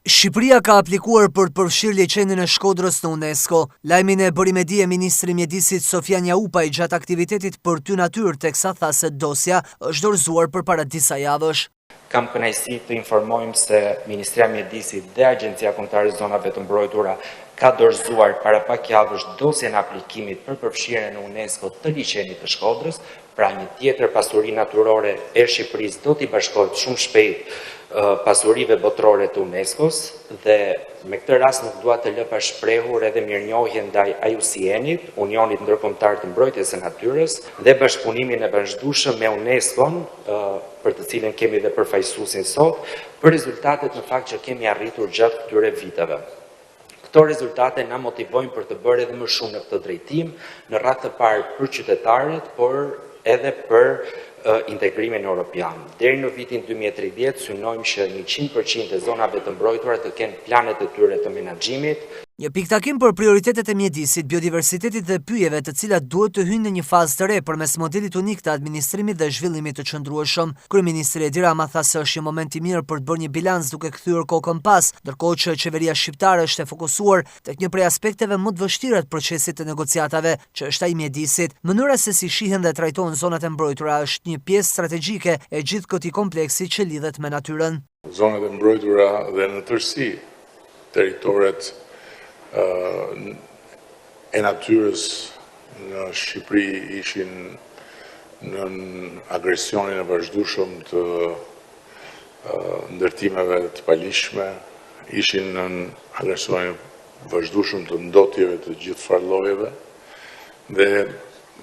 Shqipëria ka aplikuar për të përfshirë liçenin e Shkodrës në UNESCO. Lajmin e bëri me dije Ministri i Mjedisit Sofian Jaupaj gjatë aktivitetit për Ty Natyrë, teksa tha se dosja është dorëzuar përpara disa javësh. Kam kënaqësi të informojmë se Ministria e Mjedisit dhe Agjencia Kombëtare e Zonave të Mbrojtura ka dorëzuar para pak javësh dosjen e aplikimit për përfshirjen në UNESCO të liçenit të Shkodrës. Pra një tjetër pasuri natyrore e Shqipërisë do t'i bashkohet shumë shpejt pasurive botërore të UNESCO-s dhe me këtë rast nuk dua të lë pa shprehur edhe mirënjohje ndaj IUCN-it, Unionit Ndërkombëtar të Mbrojtjes së Natyrës, dhe bashkëpunimin e vazhdueshëm me UNESCO-n, për të cilën kemi dhe përfaqësuesin sot, për rezultatet në fakt që kemi arritur gjatë këtyre viteve. Këto rezultate na motivojnë për të bërë edhe më shumë në këtë drejtim, në radhë të parë për qytetarët, por edhe për integrimin europian. Deri në vitin 2030 synojmë që 100% e zonave të mbrojtura të kenë planet e tyre të menaxhimit. Një piktakim për prioritetet e mjedisit, biodiversitetit dhe pyjeve të cilat duhet të hyjnë në një fazë të re përmes modelit unik të administrimit dhe zhvillimit të qëndrueshëm. Kryeministri Edi Rama tha se është një moment i mirë për të bërë një bilans duke kthyer kokën pas, ndërkohë që qeveria shqiptare është e fokusuar tek një prej aspekteve më të vështira të procesit të negociatave, që është ai i mjedisit. Mënyra se si shihen dhe trajtohen zonat e mbrojtura është një pjesë strategjike e gjithë këtij kompleksi që lidhet me natyrën. Zonat e mbrojtura dhe në tërësi territoret e natyrës në Shqipëri ishin në agresionin e vazhdueshëm të ndërtimeve të palishme, ishin në agresionin e vazhdueshëm të ndotjeve të gjithë farllojeve, dhe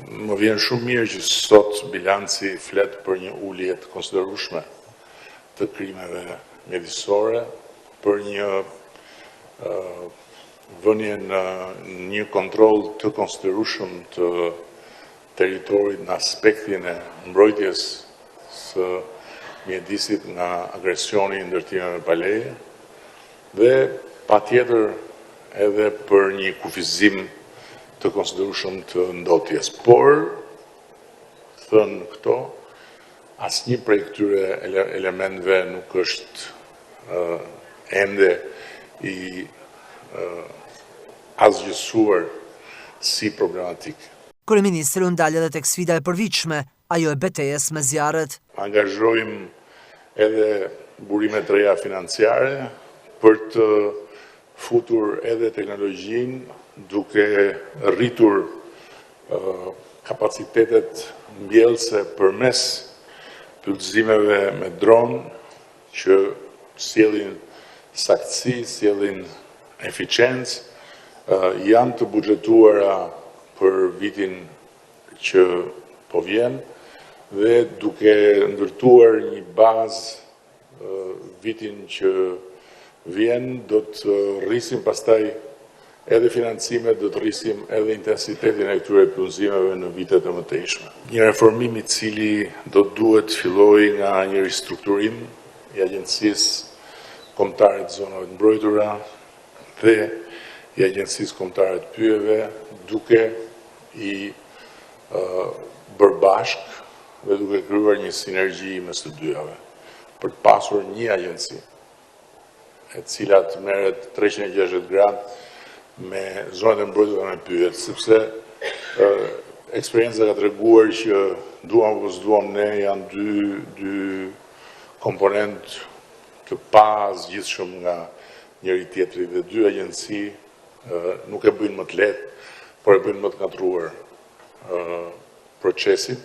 më vjen shumë mirë që sot bilanci flet për një ulje të konsiderueshme të krimeve mjedisore, për një vënie në një kontroll të konsiderueshëm të territorit në aspektin e mbrojtjes së mjedisit nga agresioni i ndërtimeve pa leje, dhe patjetër edhe për një kufizim të konsiderueshëm të ndotjes. Por, thënë këto, asnjë prej këtyre elementeve nuk është ende i asgjësuar si problematik. Kryeministri u ndal edhe tek sfida e përvitshme, ajo e betejës me zjarret. Angazhojmë edhe burime të reja financiare për të futur edhe teknologjinë, duke rritur kapacitetet mbjellëse përmes plotësimeve me dron që sjellin saktësi, sjellin eficiencë, janë të buxhetuara për vitin që po vjen, dhe duke ndërtuar një bazë vitin që vjen, do të rrisim pastaj edhe financimet, do të rrisim edhe intensitetin e këtyre punësimeve në vitet e mëtejshme. Një reformim i cili do duhet fillojë nga një ristrukturim i Agjencisë Kombëtare të Zonave të Mbrojtura dhe i Agjencisë Kombëtare të Pyjeve, duke i bërë bashkë dhe duke krijuar një sinergji mes të dyjave, për të pasur një agjenci e cila të merret 360 gradë me zonat e mbrojtura me pyjet, sepse eksperienca ka treguar që duam apo s'duam ne janë dy komponent të pazgjithshëm nga njëri tjetri, dhe dy agjenci nuk e bëjnë më të lehtë, por e bëjnë më të ngatruar procesin.